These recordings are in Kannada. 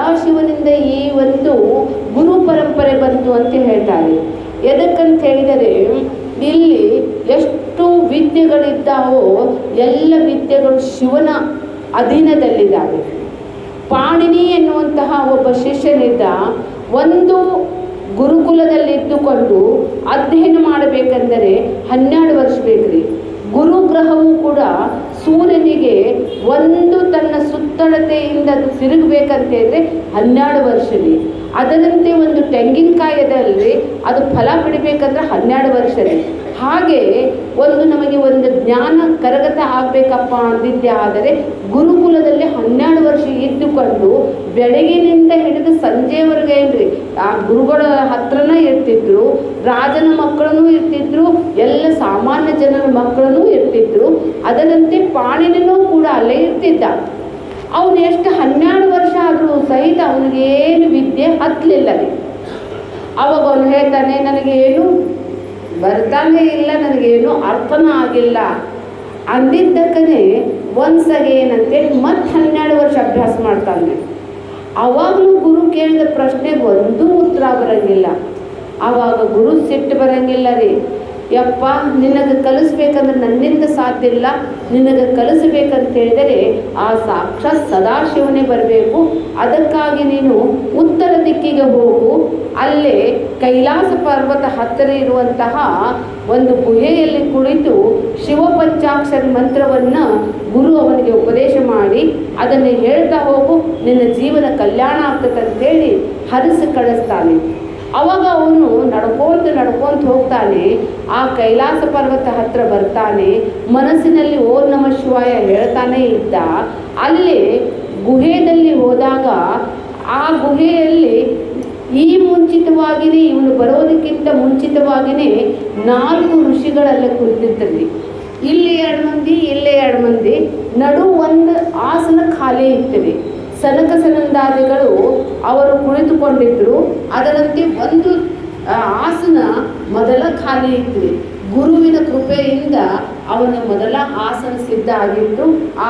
ಸದಾಶಿವನಿಂದ ಈ ಒಂದು ಗುರು ಪರಂಪರೆ ಬಂತು ಅಂತ ಹೇಳ್ತಾರೆ. ಎದಕ್ಕಂತ ಹೇಳಿದರೆ ಇಲ್ಲಿ ಎಷ್ಟು ವಿದ್ಯೆಗಳಿದ್ದಾವೋ ಎಲ್ಲ ವಿದ್ಯೆಗಳು ಶಿವನ ಅಧೀನದಲ್ಲಿದ್ದಾವೆ. ಪಾಣಿನಿ ಎನ್ನುವಂತಹ ಒಬ್ಬ ಶಿಷ್ಯನಿದ್ದ. ಒಂದು ಗುರುಕುಲದಲ್ಲಿದ್ದುಕೊಂಡು ಅಧ್ಯಯನ ಮಾಡಬೇಕೆಂದರೆ 12 ವರ್ಷ ಬೇಕ್ರಿ. ಗುರುಗ್ರಹವು ಕೂಡ ಸೂರ್ಯನಿಗೆ ಒಂದು ತನ್ನ ಸುತ್ತಳತೆಯಿಂದ ಅದು ತಿರುಗಬೇಕಂತೇಳಿದ್ರೆ 12 ವರ್ಷರಿ. ಅದರಂತೆ ಒಂದು ತೆಂಗಿನಕಾಯದಲ್ಲಿ ಅದು ಫಲ ಬಿಡಬೇಕಂದ್ರೆ 12 ವರ್ಷರಿ. ಹಾಗೆ ನಮಗೆ ಒಂದು ಜ್ಞಾನ ಕರಗತ ಆಗಬೇಕಪ್ಪ ಅಂದಿದ್ದೆ ಆದರೆ ಗುರುಕುಲದಲ್ಲಿ 12 ವರ್ಷ ಇದ್ದುಕೊಂಡು ಬೆಳಗಿನಿಂದ ಹಿಡಿದು ಸಂಜೆವರೆಗೆ ಏನ್ರಿ ಆ ಗುರುಗಳ ಹತ್ರನೇ ಇರ್ತಿದ್ರು. ರಾಜನ ಮಕ್ಕಳೂ ಇರ್ತಿದ್ರು, ಎಲ್ಲ ಸಾಮಾನ್ಯ ಜನರ ಮಕ್ಕಳೂ ಇರ್ತಿದ್ರು. ಅದರಂತೆ ಪಾಣಿನಿನೂ ಕೂಡ ಅಲ್ಲೇ ಇರ್ತಿದ್ದ. ಅವನು ಎಷ್ಟು 12 ವರ್ಷ ಆದರೂ ಸಹಿತ ಅವನಿಗೇನು ವಿದ್ಯೆ ಹತ್ತಲಿಲ್ಲ ರೀ. ಅವಾಗ ಅವನು ಹೇಳ್ತಾನೆ, ನನಗೇನು ಬರ್ತಾನೆ ಇಲ್ಲ, ನನಗೇನು ಅರ್ಥನೂ ಆಗಿಲ್ಲ ಅಂದಿದ್ದಕ್ಕನೇ ಒಂದ್ಸಗೆ ಏನಂತೇಳಿ ಮತ್ತೆ 12 ವರ್ಷ ಅಭ್ಯಾಸ ಮಾಡ್ತಾನೆ. ಅವಾಗಲೂ ಗುರು ಕೇಳಿದ ಪ್ರಶ್ನೆಗೆ ಒಂದೂ ಉತ್ತರ ಬರೋಂಗಿಲ್ಲ. ಆವಾಗ ಗುರು ಸಿಟ್ಟು ಬರೋಂಗಿಲ್ಲ ರೀ. ಯಪ್ಪ, ನಿನಗೆ ಕಲಿಸ್ಬೇಕಂದ್ರೆ ನನ್ನಿಂದ ಸಾಧ್ಯ ಇಲ್ಲ, ನಿನಗೆ ಕಲಿಸ್ಬೇಕಂತ ಹೇಳಿದರೆ ಆ ಸಾಕ್ಷಾತ್ ಸದಾಶಿವನೇ ಬರಬೇಕು. ಅದಕ್ಕಾಗಿ ನೀನು ಉತ್ತರ ದಿಕ್ಕಿಗೆ ಹೋಗು. ಅಲ್ಲೇ ಕೈಲಾಸ ಪರ್ವತ ಹತ್ತಿರ ಇರುವಂತಹ ಒಂದು ಗುಹೆಯಲ್ಲಿ ಕುಳಿತು ಶಿವ ಪಂಚಾಕ್ಷರಿ ಮಂತ್ರವನ್ನು ಗುರು ಅವನಿಗೆ ಉಪದೇಶ ಮಾಡಿ ಅದನ್ನು ಹೇಳ್ತಾ ಹೋಗು, ನಿನ್ನ ಜೀವನ ಕಲ್ಯಾಣ ಆಗ್ತದೆ ಅಂತೇಳಿ ಹರಿಸಿ ಕಳಿಸ್ತಾನೆ. ಅವಾಗ ಅವನು ನಡ್ಕೊಂತ ಹೋಗ್ತಾನೆ. ಆ ಕೈಲಾಸ ಪರ್ವತ ಹತ್ರ ಬರ್ತಾನೆ. ಮನಸ್ಸಿನಲ್ಲಿ ಓಂ ನಮಃ ಶಿವಾಯ ಹೇಳ್ತಾನೆ ಇದ್ದ. ಅಲ್ಲಿ ಗುಹೆಯಲ್ಲಿ ಹೋದಾಗ ಆ ಗುಹೆಯಲ್ಲಿ ಈ ಮುಂಚಿತವಾಗಿಯೇ ಇವನು ಬರೋದಕ್ಕಿಂತ ಮುಂಚಿತವಾಗಿಯೇ 4 ಋಷಿಗಳೆಲ್ಲ ಕುಳಿತಿರ್ತಾರೆ. ಇಲ್ಲಿ 2 ಮಂದಿ, ಇಲ್ಲೇ 2 ಮಂದಿ, ನಡು ಒಂದು ಆಸನ ಖಾಲಿ ಇರ್ತದೆ. ಸನಕ ಸನಂದಾದಿಗಳು ಅವರು ಕುಳಿತುಕೊಂಡಿದ್ರು. ಅದರಂತೆ ಒಂದು ಆಸನ ಮೊದಲ ಖಾಲಿ ಇತ್ತು. ಗುರುವಿನ ಕೃಪೆಯಿಂದ ಅವನ ಮೊದಲ ಆಸನ ಸಿದ್ಧ ಆಗಿತ್ತು. ಆ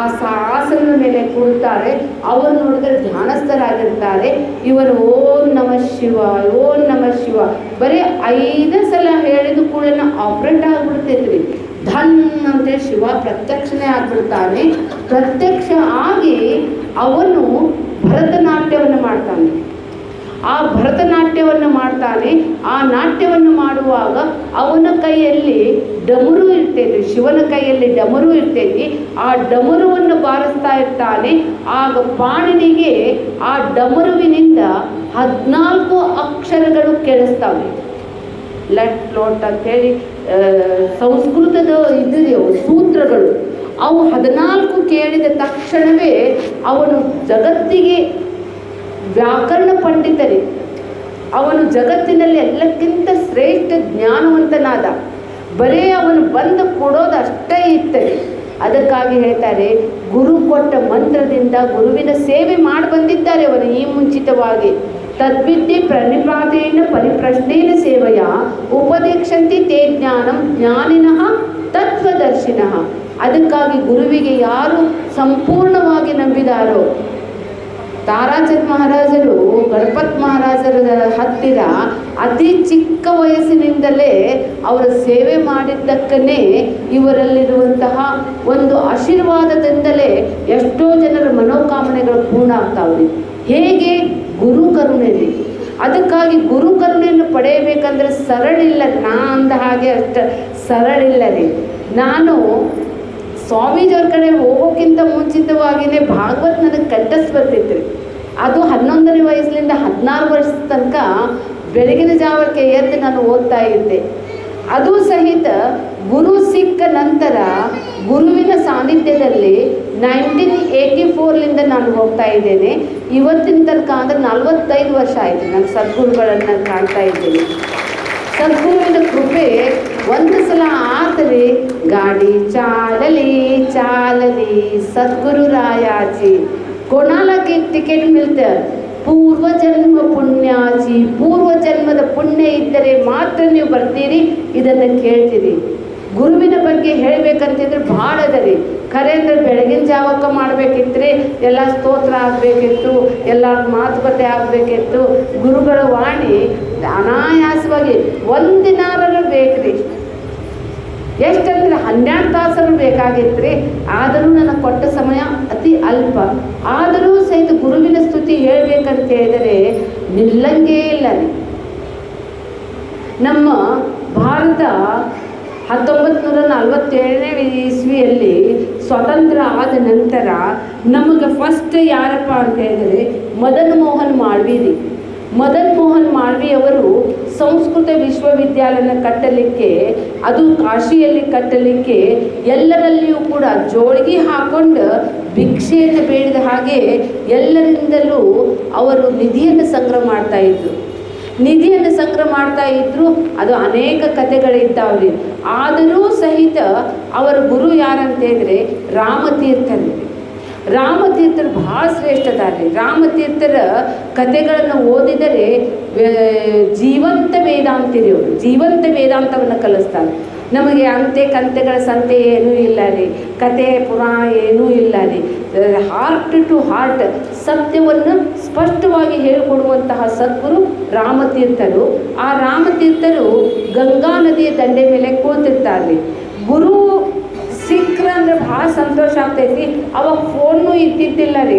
ಆಸನದ ಮೇಲೆ ಕುಳಿತಾರೆ. ಅವರು ನೋಡಿದ್ರೆ ಧ್ಯಾನಸ್ಥರಾಗಿರ್ತಾರೆ. ಇವರು ಓಂ ನಮಃ ಶಿವ, ಓಂ ನಮಃ ಶಿವ ಬರೀ 5 ಸಲ ಹೇಳಿದ ಕೂಡ ಆಪ್ರೇಟ್ ಆಗಿಬಿಡ್ತೈತ್ರಿ. ಧನ್ ಅಂತೇಳಿ ಶಿವ ಪ್ರತ್ಯಕ್ಷನೇ ಆಗ್ಬಿಡ್ತಾನೆ. ಪ್ರತ್ಯಕ್ಷ ಆಗಿ ಅವನು ಭರತನಾಟ್ಯವನ್ನು ಮಾಡ್ತಾನೆ. ಆ ಭರತನಾಟ್ಯವನ್ನು ಮಾಡ್ತಾನೆ. ಆ ನಾಟ್ಯವನ್ನು ಮಾಡುವಾಗ ಅವನ ಕೈಯಲ್ಲಿ ಡಮರು ಇರ್ತೈತಿ, ಶಿವನ ಕೈಯಲ್ಲಿ ಡಮರು ಇರ್ತೈತಿ. ಆ ಡಮರುವನ್ನು ಬಾರಿಸ್ತಾ ಇರ್ತಾನೆ. ಆಗ ಪಾಣಿನಿಗೆ ಆ ಡಮರುವಿನಿಂದ 14 ಅಕ್ಷರಗಳು ಕೇಳಿಸ್ತಾವೆ. ಲಟ್ ಲೋಟ್ ಅಂತೇಳಿ ಸಂಸ್ಕೃತದ ಸೂತ್ರಗಳು ಅವು 14 ಕೇಳಿದ ತಕ್ಷಣವೇ ಅವನು ಜಗತ್ತಿಗೆ ವ್ಯಾಕರಣ ಪಂಡಿತರೇ, ಅವನು ಜಗತ್ತಿನಲ್ಲಿ ಎಲ್ಲಕ್ಕಿಂತ ಶ್ರೇಷ್ಠ ಜ್ಞಾನವಂತನಾದ. ಬರೇ ಅವನು ಬಂದು ಕೊಡೋದು ಅಷ್ಟೇ ಇರ್ತದೆ. ಅದಕ್ಕಾಗಿ ಹೇಳ್ತಾರೆ, ಗುರು ಕೊಟ್ಟ ಮಂತ್ರದಿಂದ ಗುರುವಿನ ಸೇವೆ ಮಾಡಿ ಬಂದಿದ್ದಾರೆ ಅವನು ಈ ಮುಂಚಿತವಾಗಿ. ತದ್ವಿದ್ಯೆ ಪ್ರಣಿಪಾತೇನ ಪರಿಪ್ರಶ್ನೇನ ಸೇವೆಯ ಉಪದೇಕ್ಷಂತಿ ತೇ ಜ್ಞಾನಂ ಜ್ಞಾನಿನಃ ತತ್ವದರ್ಶಿನಃ. ಅದಕ್ಕಾಗಿ ಗುರುವಿಗೆ ಯಾರು ಸಂಪೂರ್ಣವಾಗಿ ನಂಬಿದಾರೋ, ತಾರಾಚಂದ್ ಮಹಾರಾಜರು ಗಣಪತ್ ಮಹಾರಾಜರ ಹತ್ತಿರ ಅತಿ ಚಿಕ್ಕ ವಯಸ್ಸಿನಿಂದಲೇ ಅವರ ಸೇವೆ ಮಾಡಿದ್ದಕ್ಕೇ ಇವರಲ್ಲಿರುವಂತಹ ಒಂದು ಆಶೀರ್ವಾದದಿಂದಲೇ ಎಷ್ಟೋ ಜನರ ಮನೋಕಾಮನೆಗಳು ಪೂರ್ಣ ಆಗ್ತಾವ್ರಿ. ಹೇಗೆ? ಗುರು ಕರುಣೆಯಲ್ಲಿ. ಅದಕ್ಕಾಗಿ ಗುರು ಕರುಣೆಯನ್ನು ಪಡೆಯಬೇಕಂದ್ರೆ ಸರಳಿಲ್ಲ. ನಾ ಅಂದ ಹಾಗೆ ಅಷ್ಟು ಸರಳಿಲ್ಲ ರೀ. ನಾನು ಸ್ವಾಮೀಜಿಯವ್ರ ಕಡೆ ಹೋಗೋಕ್ಕಿಂತ ಮುಂಚಿತವಾಗಿಯೇ ಭಾಗವತ್ ನನಗೆ ಕಂಠಸ್ ಬರ್ತಿತ್ತು. ಅದು 11ನೇ ವಯಸ್ಸಿನಿಂದ 16 ವರ್ಷದ ತನಕ ಬೆಳಗಿನ ಜಾವಕ್ಕೆ ಎದ್ದು ನಾನು ಓದ್ತಾ ಇದ್ದೆ. ಅದು ಸಹಿತ ಗುರು ಸಿಕ್ಕ ನಂತರ ಗುರುವಿನ ಸಾನ್ನಿಧ್ಯದಲ್ಲಿ 1984ಲಿಂದ ನಾನು ಹೋಗ್ತಾ ಇದ್ದೇನೆ. ಇವತ್ತಿನ ತನಕ ಅಂದರೆ 45 ವರ್ಷ ಆಯಿತು ನಾನು ಸದ್ಗುರುಗಳನ್ನು ಕಾಣ್ತಾ ಇದ್ದೀನಿ. ಸದ್ಗುರುವಿನ ಕೃಪೆ ಒಂದು ಸಲ ಆತರೆ ಗಾಡಿ ಚಾಲಲಿ ಚಾಲಲಿ ಸದ್ಗುರು ರಾಯಾಚಿ कोणाला ಟಿಕೆಟ್ मिळतं? ಪೂರ್ವ ಜನ್ಮ ಪುಣ್ಯಾಚಿ. ಪೂರ್ವ ಜನ್ಮದ ಪುಣ್ಯ ಇದ್ದರೆ ಮಾತ್ರ ನೀವು ಬರ್ತೀರಿ, ಇದನ್ನು ಕೇಳ್ತೀರಿ. ಗುರುವಿನ ಬಗ್ಗೆ ಹೇಳಬೇಕಂತಿದ್ರೆ ಭಾಳ ಅದ ರೀ. ಖರೆ ಅಂದರೆ ಬೆಳಗಿನ ಜಾವಕ್ಕೆ ಮಾಡಬೇಕಿತ್ತು, ಎಲ್ಲ ಸ್ತೋತ್ರ ಆಗಬೇಕಿತ್ತು, ಎಲ್ಲ ಮಾತುಕತೆ ಆಗಬೇಕಿತ್ತು. ಗುರುಗಳ ವಾಣಿ ಅನಾಯಾಸವಾಗಿ ಒಂದಿನಾರಲ್ಲೂ ಬೇಕ್ರಿ. ಎಷ್ಟಂದ್ರೆ 12 ತಾಸರು ಬೇಕಾಗಿತ್ತು ರೀ. ಆದರೂ ನನಗೆ ಕೊಟ್ಟ ಸಮಯ ಅತಿ ಅಲ್ಪ. ಆದರೂ ಸಹಿತ ಗುರುವಿನ ಸ್ತುತಿ ಹೇಳಬೇಕಂತ ಹೇಳಿದರೆ ನಿಲ್ಲಂಗೇ ಇಲ್ಲ ರೀ. ನಮ್ಮ ಭಾರತ 1947ನೇ ಇಸ್ವಿಯಲ್ಲಿ ಸ್ವತಂತ್ರ ಆದ ನಂತರ ನಮಗೆ ಫಸ್ಟ್ ಯಾರಪ್ಪ ಅಂತ ಹೇಳಿದರೆ ಮದನ್ ಮೋಹನ್ ಮಾಳ್ವೀರಿ. ಮದನ್ ಮೋಹನ್ ಮಾಳ್ವಿಯವರು ಸಂಸ್ಕೃತ ವಿಶ್ವವಿದ್ಯಾಲಯನ ಕಟ್ಟಲಿಕ್ಕೆ, ಅದು ಕಾಶಿಯಲ್ಲಿ ಕಟ್ಟಲಿಕ್ಕೆ ಎಲ್ಲರಲ್ಲಿಯೂ ಕೂಡ ಜೋಳಿಗೆ ಹಾಕೊಂಡು ಭಿಕ್ಷೆಯನ್ನು ಬೇಡಿದ ಹಾಗೆ ಎಲ್ಲರಿಂದಲೂ ಅವರು ನಿಧಿಯನ್ನು ಸಂಗ್ರಹ ಮಾಡ್ತಾ ಇದ್ರು. ಅದು ಅನೇಕ ಕಥೆಗಳಿದ್ದಾವ್ರಿ. ಆದರೂ ಸಹಿತ ಅವರ ಗುರು ಯಾರಂತ ಹೇಳಿದ್ರೆ ರಾಮತೀರ್ಥರು ಭಾಳ ಶ್ರೇಷ್ಠದಾರಿ. ರಾಮತೀರ್ಥರ ಕಥೆಗಳನ್ನು ಓದಿದರೆ ಜೀವಂತ ವೇದಾಂತಿರಿ. ಅವರು ಜೀವಂತ ವೇದಾಂತವನ್ನು ಕಲಿಸ್ತಾರೆ ನಮಗೆ. ಅಂತೆ ಕಂತೆಗಳ ಸಂತೆ ಏನೂ ಇಲ್ಲ ರೀ, ಕತೆ ಪುರಾಣ ಏನೂ ಇಲ್ಲ ರೀ. ಹಾರ್ಟ್ ಟು ಹಾರ್ಟ್ ಸತ್ಯವನ್ನು ಸ್ಪಷ್ಟವಾಗಿ ಹೇಳಿಕೊಡುವಂತಹ ಸದ್ಗುರು ರಾಮತೀರ್ಥರು. ಆ ರಾಮತೀರ್ಥರು ಗಂಗಾ ನದಿಯ ದಂಡೆ ಮೇಲೆ ಕೂತಿರ್ತಾರೆ. ಗುರು ಸಿಕ್ಕ್ರಂದ್ರೆ ಭಾಳ ಸಂತೋಷ ಆಗ್ತೈತಿ. ಅವಾಗ ಫೋನು ಇದ್ದಿದ್ದಿಲ್ಲ ರೀ.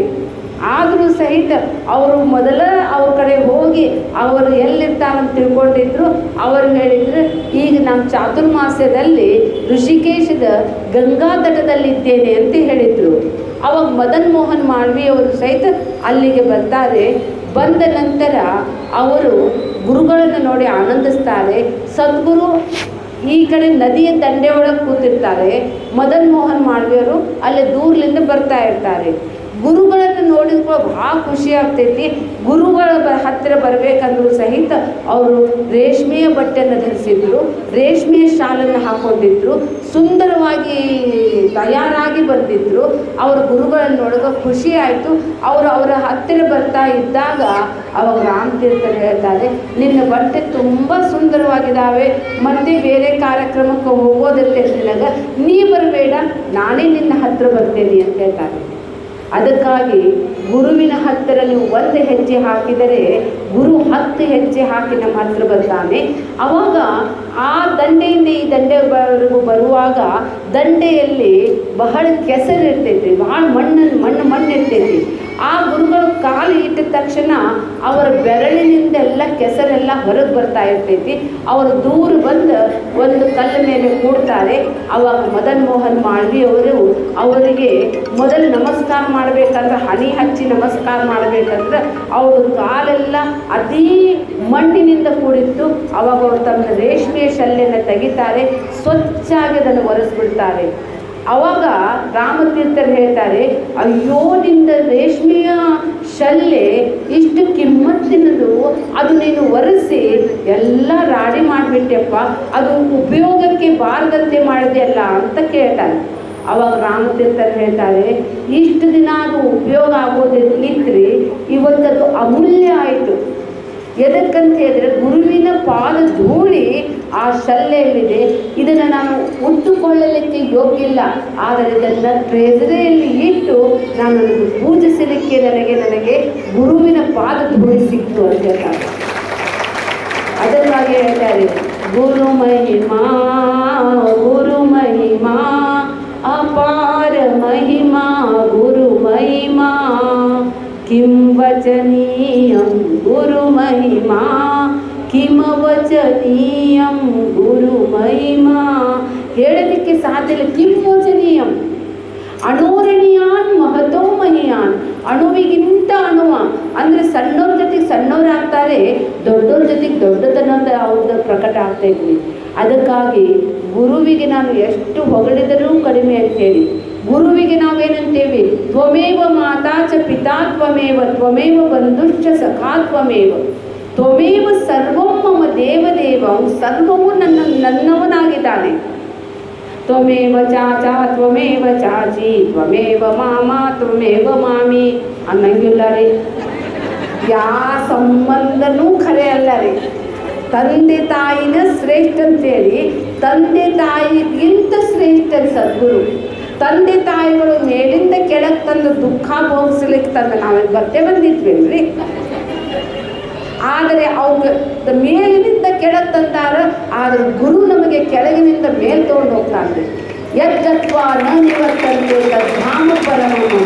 ಆದರೂ ಸಹಿತ ಅವರು ಮೊದಲ ಅವ್ರ ಕಡೆ ಹೋಗಿ ಅವರು ಎಲ್ಲಿರ್ತಾರಂತ ತಿಳ್ಕೊಂಡಿದ್ರು. ಅವರು ಹೇಳಿದ್ರು, ಈಗ ನಮ್ಮ ಚಾತುರ್ಮಾಸ್ಯದಲ್ಲಿ ಋಷಿಕೇಶದ ಗಂಗಾ ತಟದಲ್ಲಿದ್ದೇನೆ ಅಂತ ಹೇಳಿದರು. ಅವಾಗ ಮದನ್ ಮೋಹನ್ ಮಾಳ್ವಿಯವರು ಸಹಿತ ಅಲ್ಲಿಗೆ ಬರ್ತಾರೆ. ಬಂದ ನಂತರ ಅವರು ಗುರುಗಳನ್ನು ನೋಡಿ ಆನಂದಿಸ್ತಾರೆ. ಸದ್ಗುರು ಈ ಕಡೆ ನದಿಯ ದಂಡೆ ಒಳಗೆ ಕೂತಿರ್ತಾರೆ. ಮದನ್ ಮೋಹನ್ ಮಾಳ್ವಿಯವರು ಅಲ್ಲಿ ದೂರದಿಂದ ಬರ್ತಾ ಇರ್ತಾರೆ. ಗುರುಗಳನ್ನು ನೋಡಿದ್ರು ಭಾಳ ಖುಷಿ ಆಗ್ತೈತಿ. ಗುರುಗಳ ಹತ್ತಿರ ಬರಬೇಕಂದ್ರೂ ಸಹಿತ ಅವರು ರೇಷ್ಮೆಯ ಬಟ್ಟೆಯನ್ನು ಧರಿಸಿದ್ರು, ರೇಷ್ಮೆಯ ಶಾಲನ್ನು ಹಾಕ್ಕೊಂಡಿದ್ರು, ಸುಂದರವಾಗಿ ತಯಾರಾಗಿ ಬಂದಿದ್ರು. ಅವರು ಗುರುಗಳನ್ನು ನೋಡೋಕೆ ಖುಷಿ ಆಯಿತು. ಅವರ ಹತ್ತಿರ ಬರ್ತಾ ಇದ್ದಾಗ ಅವಾಗ ರಾಮತೀರ್ಥರು ಹೇಳ್ತಾರೆ, ನಿನ್ನ ಬಟ್ಟೆ ತುಂಬ ಸುಂದರವಾಗಿದ್ದಾವೆ, ಮತ್ತೆ ಬೇರೆ ಕಾರ್ಯಕ್ರಮಕ್ಕೆ ಹೋಗೋದಕ್ಕೆ ನಿನಗೆ ನೀ ಬರಬೇಡ, ನಾನೇ ನಿನ್ನ ಹತ್ತಿರ ಬರ್ತೇನೆ ಅಂತ ಹೇಳ್ತಾರೆ. ಅದಕ್ಕಾಗಿ ಗುರುವಿನ ಹತ್ತಿರ ನೀವು 1 ಹೆಜ್ಜೆ ಹಾಕಿದರೆ ಗುರು 10 ಹೆಜ್ಜೆ ಹಾಕಿ ನಮ್ಮ ಹತ್ತಿರ ಬರ್ತಾನೆ. ಆವಾಗ ಆ ದಂಡೆಯಿಂದ ಈ ದಂಡೆವರೆಗೂ ಬರುವಾಗ ದಂಡೆಯಲ್ಲಿ ಬಹಳ ಕೆಸರು ಇರ್ತೈತಿ, ಬಹಳ ಮಣ್ಣು ಇರ್ತೈತಿ. ಆ ಗುರುಗಳು ಕಾಲು ಇಟ್ಟ ತಕ್ಷಣ ಅವರ ಬೆರಳಿನಿಂದೆಲ್ಲ ಕೆಸರೆಲ್ಲ ಹೊರಗೆ ಬರ್ತಾ ಇರ್ತೈತಿ. ಅವರು ದೂರ ಬಂದು ಒಂದು ಕಲ್ಲು ಮೇಲೆ ಕೂಡ್ತಾರೆ. ಆವಾಗ ಮದನ್ ಮೋಹನ್ ಮಾಳ್ವಿಯವರು ಅವರಿಗೆ ಮೊದಲು ನಮಸ್ಕಾರ ಮಾಡಬೇಕಂದ್ರೆ, ಹನಿ ಹಚ್ಚಿ ನಮಸ್ಕಾರ ಮಾಡಬೇಕಂದ್ರೆ ಅವರು ಕಾಲೆಲ್ಲ ಅತೀ ಮಣ್ಣಿನಿಂದ ಕೂಡಿತ್ತು. ಅವಾಗ ಅವರು ತಮ್ಮ ರೇಷ್ಮೆಯ ಶಲ್ಯನ ತೆಗಿತಾರೆ, ಸ್ವಚ್ಛಾಗಿ ಅದನ್ನು ಒರೆಸ್ಬಿಡ್ತಾರೆ. ಅವಾಗ ರಾಮತೀರ್ಥರು ಹೇಳ್ತಾರೆ, ಅಯ್ಯೋ ನಿಂದ ರೇಷ್ಮೆಯ ಶಲ್ಯ ಇಷ್ಟು ಕಿಮ್ಮತ್ತಿನದು, ಅದು ನೀನು ಒರೆಸಿ ಎಲ್ಲ ರಾಡಿ ಮಾಡಿಬಿಟ್ಟೆಪ್ಪ, ಅದು ಉಪಯೋಗಕ್ಕೆ ಬಾರದಂತೆ ಮಾಡಿದೆಯಲ್ಲ ಅಂತ ಕೇಳ್ತಾರೆ. ಅವಾಗ ರಾಮತೀರ್ಥರು ಹೇಳ್ತಾರೆ, ಇಷ್ಟು ದಿನ ಅದು ಉಪಯೋಗ ಆಗೋದಿತ್ರಿ, ಇವತ್ತದು ಅಮೂಲ್ಯ ಆಯಿತು. ಎದಕ್ಕಂತ ಹೇಳಿದ್ರೆ ಗುರುವಿನ ಪಾದ ಧೂಳಿ ಆ ಶಲ್ಯಲ್ಲಿದೆ. ಇದನ್ನು ನಾನು ಉಟ್ಟುಕೊಳ್ಳಲಿಕ್ಕೆ ಯೋಗ್ಯ ಇಲ್ಲ, ಆದರೆ ಇದನ್ನು ಟ್ರೆಜರಿಯಲ್ಲಿ ಇಟ್ಟು ನಾನು ಪೂಜಿಸಲಿಕ್ಕೆ ನನಗೆ ಗುರುವಿನ ಪಾದ ಧೂಳಿ ಸಿಕ್ತು ಅಂತ ಹೇಳ್ತಾರೆ. ಅದಕ್ಕಾಗಿ ಹೇಳ್ತಾರೆ, ಗುರು ಮಹಿಮಾ ಅಪಾರ ಮಹಿಮಾ ಗುರು ಮಹಿಮಾ किं वचनीयं गुरु महिमा किम वचनीयं गुरु महिमा ಹೇಳಲಿಕ್ಕೆ ಸಾಧ್ಯ ಇಲ್ಲ. ಕಿಂ ವಚನೀಯಂ ಅಣೋರಣೀಯಾನ್ ಮಹತೋ ಮಹಿಯಾನ್, ಅಣುವಿಗಿಂತ ಅಣುವ ಅಂದರೆ ಸಣ್ಣವ್ರ ಜೊತೆಗೆ ಸಣ್ಣವರಾಗ್ತಾರೆ, ದೊಡ್ಡವ್ರ ಜೊತೆಗೆ ದೊಡ್ಡತನದ ಅವ್ರದ್ದು ಪ್ರಕಟ ಆಗ್ತಾ ಇದ್ವಿ. ಅದಕ್ಕಾಗಿ ಗುರುವಿಗೆ ನಾನು ಎಷ್ಟು ಹೊಗಳಿದರೂ ಕಡಿಮೆ ಅಂತೇಳಿ, ಗುರುವಿಗೆ ನಾವೇನಂತೇವೆ, ತ್ವಮೇವ ಮಾತಾ ಚ ಪಿತಾ ತ್ವಮೇವ ಬಂಧುಶ್ಚ ಸಖಾ ತ್ವಮೇವ ಸರ್ವಂ ಮಮ ದೇವದೇವ, ಸರ್ವವು ನನ್ನವನಾಗಿದ್ದಾನೆ. ತ್ವಮೇವ ಚಾಚಾ ತ್ವಮೇವ ಚಾಚಿ ತ್ವಮೇವ ಮಾಮಾ ತ್ವಮೇವ ಮಾಮಿ ಅನ್ನಂಗಿಲ್ಲ ರೀ. ಯಾವ ಸಂಬಂಧನೂ ಖರೆ ಅಲ್ಲ ರೀ. ತಂದೆ ತಾಯಿನ ಶ್ರೇಷ್ಠ ಅಂತೇಳಿ, ತಂದೆ ತಾಯಿಗಿಂತ ಶ್ರೇಷ್ಠ ಸದ್ಗುರು. ತಂದೆ ತಾಯಿಗಳು ಮೇಲಿಂದ ಕೆಳಗೆ ತಂದು ದುಃಖ ಭೋಗಿಸ್ಲಿಕ್ಕೆ ತಂದು ನಾವೇನು ಬರ್ತೇ ಬಂದಿದ್ವೇನ್ರಿ? ಆದರೆ ಅವ್ಗೆ ಮೇಲಿನಿಂದ ಕೆಳಗೆ ತಂದಾರ, ಆದರೆ ಗುರು ನಮಗೆ ಕೆಳಗಿನಿಂದ ಮೇಲೆ ತೊಗೊಂಡು ಹೋಗ್ತಾನೆ. ಯಜ್ಜತ್ವ ನ ನಿವರ್ತಂತೆ ತದ್ಧಾಮ ಪರಮನು.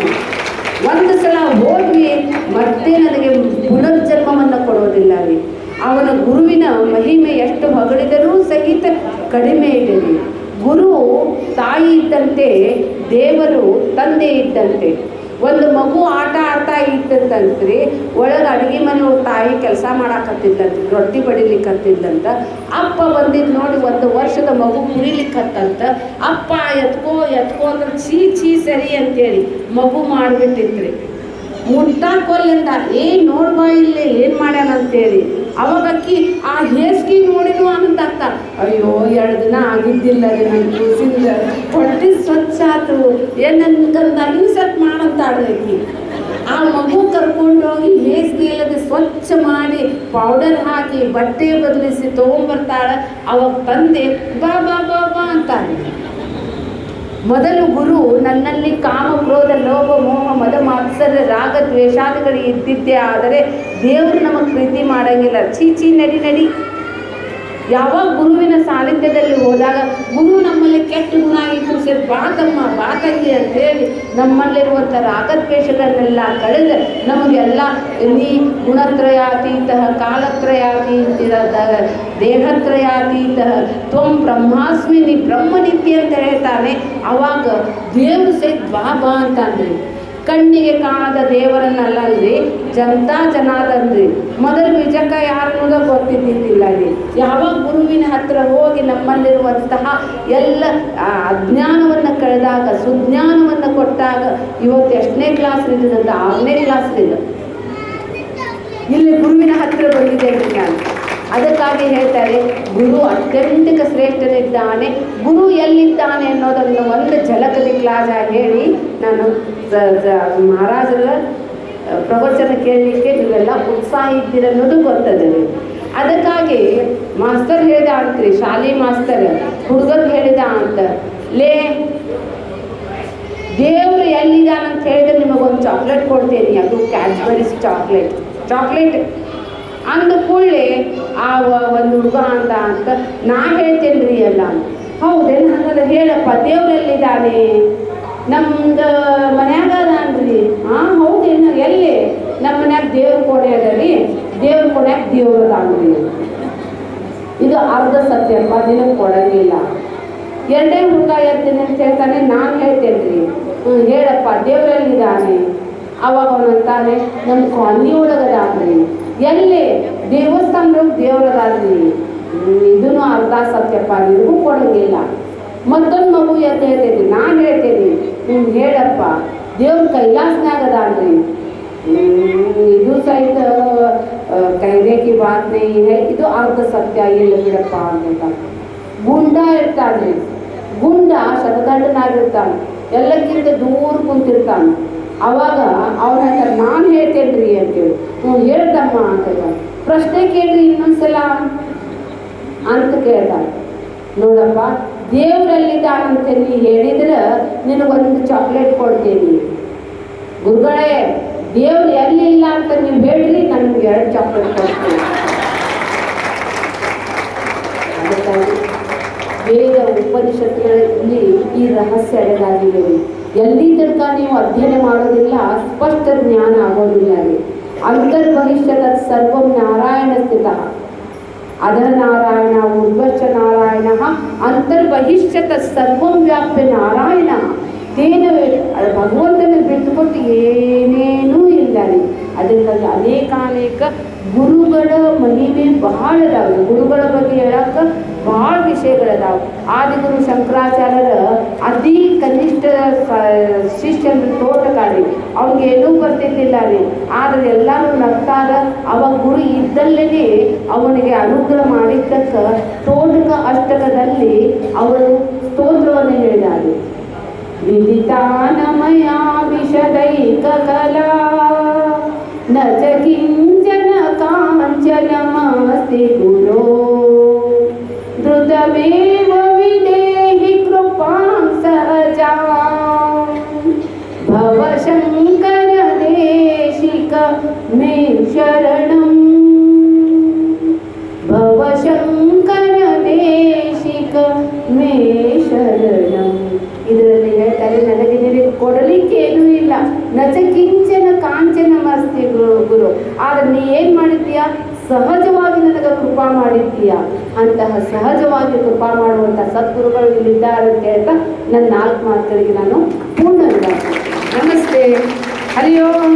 ಒಂದು ಸಲ ಹೋಗಿ ಮತ್ತೆ ನನಗೆ ಪುನರ್ಜನ್ಮವನ್ನು ಕೊಡೋದಿಲ್ಲ ರೀ. ಅವನ ಗುರುವಿನ ಮಹಿಮೆ ಎಷ್ಟು ಹೊಗಳಿದರೂ ಸಹಿತ ಕಡಿಮೆ ಇದೆ ರೀ. ಗುರು ತಾಯಿ ಇದ್ದಂತೆ, ದೇವರು ತಂದೆ ಇದ್ದಂತೆ. ಒಂದು ಮಗು ಆಟ ಆಡ್ತಾ ಇದ್ದಂತಂತ್ರಿ, ಒಳಗೆ ಅಡುಗೆ ಮನೆ ತಾಯಿ ಕೆಲಸ ಮಾಡಾಕತ್ತಿದ್ದಂತ, ರೊಟ್ಟಿ ಬಡಿಲಿಕ್ಕತ್ತಿದ್ದಂತ. ಅಪ್ಪ ಬಂದಿದ್ದು ನೋಡಿ, ಒಂದು ವರ್ಷದ ಮಗು ಕುಡಿಲಿಕ್ಕತ್ತಂತ. ಅಪ್ಪ ಎತ್ಕೋ ಅಂದ್ರೆ ಛೀ ಸರಿ ಅಂತೇಳಿ ಮಗು ಮಾಡಿಬಿಟ್ಟಿತ್ರಿ. ಮುಟ್ಟಾಕೊಲ್ಲಿಂದ ನೋಡ್ಬಾ ಇಲ್ಲಿ ಏನು ಮಾಡ್ಯಾನ ಅಂತೇಳಿ. ಅವಾಗ ಅಕ್ಕಿ ಆ ಹೇಸಿಗೆ ನೋಡಿದ್ವು ಆನಂದ ಆಗ್ತಾ, ಅಯ್ಯೋ 2 ದಿನ ಆಗಿದ್ದಿಲ್ಲ ರೀ ನನ್ನ ಕೂಸಿಂದ, ಹೊಟ್ಟೆ ಸ್ವಚ್ಛ ಆಯ್ತು, ಏನಂತಂದ ಇನ್ಸರ್ಟ್ ಮಾಡಂತಾಡ್ರಿ ಅಕ್ಕಿ. ಆ ಮಗು ಕರ್ಕೊಂಡೋಗಿ ಹೇಸಿಗೆ ಇಲ್ಲದೆ ಸ್ವಚ್ಛ ಮಾಡಿ ಪೌಡರ್ ಹಾಕಿ ಬಟ್ಟೆ ಬದಲಿಸಿ ತೊಗೊಂಬರ್ತಾಳೆ. ಅವಾಗ ತಂದೆ ಬಾ ಬಾ ಬಾ ಬಾ ಅಂತಾನೆ. ಮೊದಲು ಗುರು ನನ್ನಲ್ಲಿ ಕಾಮ ಕ್ರೋಧ ಲೋಭ ಮೋಹ ಮದ ಮಾತ್ಸರ್ಯ ರಾಗ ದ್ವೇಷಾದಿಗಳು ಇದ್ದಿದ್ದೇ, ಆದರೆ ದೇವರು ನಮಗೆ ಪ್ರೀತಿ ಮಾಡಂಗಿಲ್ಲ. ಚೀಚಿ ನಡಿ. ಯಾವಾಗ ಗುರುವಿನ ಸಾನ್ನಿಧ್ಯದಲ್ಲಿ ಹೋದಾಗ ಗುರು ನಮ್ಮಲ್ಲಿ ಕೆಟ್ಟ ಗುಣ ಇಟ್ಟು ಸೇರಿ ಬಾ ತಂಗಿ ಅಂತೇಳಿ ನಮ್ಮಲ್ಲಿರುವಂಥ ರಾಗದ್ವೇಷಗಳನ್ನೆಲ್ಲ ಕಳೆದು ನಮಗೆಲ್ಲ ನೀ ಗುಣತ್ರಯಾತೀತ ಕಾಲತ್ರಯಾತೀತ ದೇಹತ್ರಯಾತೀತ ತ್ವಂ ಬ್ರಹ್ಮಾಸ್ಮಿ, ನೀ ಬ್ರಹ್ಮನಿತ್ಯ ಅಂತ ಹೇಳ್ತಾನೆ. ಅವಾಗ ದೇವರು ಸಹಿತ ಬಾ ಅಂತಂದ್ರಿ. ಕಣ್ಣಿಗೆ ಕಾಣದ ದೇವರನ್ನಲ್ಲಲ್ರಿ, ಜನಾರ್ದನ್ರಿ. ಮೊದಲು ವಿಜಕ ಯಾರನ್ನೋದ ಗೊತ್ತಿದ್ದಿಲ್ಲ ರೀ. ಯಾವಾಗ ಗುರುವಿನ ಹತ್ರ ಹೋಗಿ ನಮ್ಮಲ್ಲಿರುವಂತಹ ಎಲ್ಲ ಅಜ್ಞಾನವನ್ನು ಕಳೆದಾಗ, ಸುಜ್ಞಾನವನ್ನು ಕೊಟ್ಟಾಗ, ಇವತ್ತು ಎಷ್ಟನೇ ಕ್ಲಾಸ್ ಇದ್ದಂತ 6ನೇ ಕ್ಲಾಸ್ ಇದೆ, ಇಲ್ಲಿ ಗುರುವಿನ ಹತ್ರ ಬಂದಿದೆ ಜ್ಞಾನ. ಅದಕ್ಕಾಗಿ ಹೇಳ್ತಾರೆ ಗುರು ಅತ್ಯಂತಿಕ ಶ್ರೇಷ್ಠನಿದ್ದಾನೆ. ಗುರು ಎಲ್ಲಿದ್ದಾನೆ ಅನ್ನೋದನ್ನು ಒಂದು ಝಲಕದಿ ಕ್ಲಾಸ್ ಆಗಿ ಹೇಳಿ ನಾನು ಮಹಾರಾಜರ ಪ್ರವಚನ ಕೇಳಲಿಕ್ಕೆ ನೀವೆಲ್ಲ ಉತ್ಸಾಹ ಇದ್ದೀರನ್ನೋದು ಗೊತ್ತದೆ. ಅದಕ್ಕಾಗಿ ಮಾಸ್ತರ್ ಹೇಳಿದ ಅಂತ್ರಿ, ಶಾಲೆ ಮಾಸ್ತರ್ ಹುಡುಗರಿಗೆ ಹೇಳಿದ ಅಂತ, ಲೇ ದೇವರು ಎಲ್ಲಿದ್ದಾನಂತ ಹೇಳಿದ್ರೆ ನಿಮಗೊಂದು ಚಾಕ್ಲೇಟ್ ಕೊಡ್ತೇನೆ, ಅದು ಕ್ಯಾಡ್ಬರೀಸ್ ಚಾಕ್ಲೇಟ್ ಅಂದ ಕೂಡಲೇ ಆ ಒಂದು ಹುಡುಗ ಅಂತ ನಾ ಹೇಳ್ತೇನೆ ರೀ ಎಲ್ಲ. ಹೌದೇನು? ಹಂಗಂದ್ರೆ ಹೇಳಪ್ಪ, ದೇವ್ರೆಲ್ಲಿದ್ದಾನೆ? ನಮ್ದು ಮನ್ಯಾಗ ಅದಾನ್ರಿ. ಹೌದೇನು? ಎಲ್ಲಿ? ನಮ್ಮ ಮನ್ಯಾಗ ದೇವ್ರ ಕೋಣೆ ಅದ ರೀ, ದೇವ್ರ ಕೋಣ್ಯಾಗ ದೇವ್ರ ಅದಾನ್ರಿ. ಇದು ಅರ್ಧ ಸತ್ಯಪ್ಪ, ದಿನಕ್ಕೆ ಕೊಡಂಗಿಲ್ಲ. 2ನೇ ಹುಡುಗ ಇರ್ತೀನಿ ಅಂತ ಹೇಳ್ತಾನೆ, ನಾನು ಹೇಳ್ತೇನೆ ರೀ. ಹೇಳಪ್ಪ ದೇವ್ರೆಲ್ಲಿದ್ದಾನೆ? ಅವಾಗ ಅವನಂತಾನೆ ನಮ್ಮ ಕಾಲನಿ ಒಳಗದಾನ್ರಿ. ಎಲ್ಲಿ? ದೇವಸ್ಥಾನದೊಳಗೆ ದೇವ್ರದಾದ್ರಿ. ಇದೂ ಅರ್ಧ ಸತ್ಯಪ್ಪ, ನಿನಗೂ ಕೊಡಂಗಿಲ್ಲ. ಮತ್ತೊಂದು ಮಗು ಅಂತ ಹೇಳ್ತೇನೆ, ನಾನು ಹೇಳ್ತೇನೆ, ಹೇಳಪ್ಪ ದೇವ್ರ ಕೈಲಾಸನಾಗ ಅದಾನ್ರಿ. ಇದು ಸಹಿತ ಕೈನೇ ಕಿ ಬಾತ್ ನೈ ಹೈ, ಇದು ಅರ್ಧ ಸತ್ಯ, ಇಲ್ಲ ಬಿಡಪ್ಪ ಅಂತ. ಗುಂಡ ಇರ್ತಾನ್ರಿ. ಗುಂಡ ಶತದಂಡನಾಗಿರ್ತಾನೆ, ಎಲ್ಲಕ್ಕಿಂತ ದೂರ ಕುಂತಿರ್ತಾನೆ. ಅವಾಗ ಅವನ ಹತ್ರ ನಾನು ಹೇಳ್ತೇನೆ ರೀ ಅಂತೇಳಿ, ಹೇಳ್ದಮ್ಮ ಅಂತ. ಪ್ರಶ್ನೆ ಕೇಳ್ರಿ ಇನ್ನೊಂದ್ಸಲ ಅಂತ ಕೇಳ್ತಾನೆ. ನೋಡಪ್ಪ, ದೇವರಲ್ಲಿದ್ದಾನಂತ ನೀ ಹೇಳಿದ್ರೆ ನಿನಗೊಂದು ಚಾಕ್ಲೇಟ್ ಕೊಡ್ತೀನಿ. ಗುರುಗಳೇ, ದೇವ್ರು ಎಲ್ಲಿಲ್ಲ ಅಂತ ನೀವು ಹೇಳ್ರಿ, ನನಗೆ 2 ಚಾಕ್ಲೇಟ್ ಕೊಡ್ತೀನಿ. ಅದಕ್ಕಾಗಿ ವೇದ ಉಪನಿಷತ್ತುಗಳಲ್ಲಿ ಈ ರಹಸ್ಯ ಅಡಗಾಗಿದೆ. ಎಲ್ಲಿ ತನಕ ನೀವು ಅಧ್ಯಯನ ಮಾಡೋದಿಲ್ಲ, ಸ್ಪಷ್ಟ ಜ್ಞಾನ ಆಗೋದಿಲ್ಲ ರೀ. ಅಂತರ್ಬಹಿಷ್ಯದ ಸರ್ವಂ ನಾರಾಯಣ ಸ್ಥಿತ, ಅಧರ ನಾರಾಯಣ ಉರ್ವಶ್ಚ ನಾರಾಯಣ ಅಂತರ್ಬಹಿಷ್ಯತ ಸರ್ವಂ ವ್ಯಾಪ್ಯ ನಾರಾಯಣ. ತೇನ ಭಗವಂತನ ಬಿಟ್ಟುಕೊಟ್ಟು ಏನೇನೂ ಇಲ್ಲ ರೀ. ಅದಕ್ಕಾಗಿ ಅನೇಕ ಗುರುಗಳ ಮಹಿಮೆ ಬಹಳ ಅದಾವೆ. ಗುರುಗಳ ಬಗ್ಗೆ ಹೇಳಕ್ಕೆ ಭಾಳ ವಿಷಯಗಳದಾವೆ. ಆದಿಗುರು ಶಂಕರಾಚಾರ್ಯರ ಅತಿ ಕನಿಷ್ಠ ಶಿಷ್ಯನ ತೋಟಗಾರಿ, ಅವ್ನಿಗೇನೂ ಬರ್ತಿದ್ದಿಲ್ಲ ರೀ. ಆದರೆ ಎಲ್ಲರೂ ನಗ್ತಾರ. ಅವಾಗ ಗುರು ಇದ್ದಲ್ಲೇ ಅವನಿಗೆ ಅನುಗ್ರಹ ಮಾಡಿದ್ದಕ್ಕೆ ತೋಟಕ ಅಷ್ಟಕದಲ್ಲಿ ಅವರು ಸ್ತೋತ್ರವನ್ನು ಹೇಳಿದ್ದಾರೆ. ವಿದಿತಾನಮಯ ವಿಷದೈಕ ಕಲಾ ನ ಚ ಕಿಂಚನ ಕಾಂಚನಮಸ್ತಿ ಗುರೋ ಧೃತಮೇವ ವಿದೇಹಿ ಕೃಪಾಂ ಸಹಜಾಂ ಕೊಡಲಿಕ್ಕೆ ಏನೂ ಇಲ್ಲ. ನಚ ಕಿಂಚನ ಕಾಂಚನ ಮಸ್ತಿ ಗುರು. ಆದರೆ ನೀ ಏನು ಮಾಡಿದ್ದೀಯಾ? ಸಹಜವಾಗಿ ನನಗೆ ಕೃಪಾ ಮಾಡಿದ್ದೀಯಾ. ಅಂತಹ ಸಹಜವಾಗಿ ಕೃಪಾ ಮಾಡುವಂಥ ಸದ್ಗುರುಗಳು ಇಲ್ಲಿದ್ದಾರೆ ಅಂತ ಹೇಳ್ತಾ ನನ್ನ 4 ಮಾತುಗಳಿಗೆ ನಾನು ಪೂರ್ಣ ವಿರಾಮ. ನಮಸ್ತೆ. ಹರಿ ಓಂ.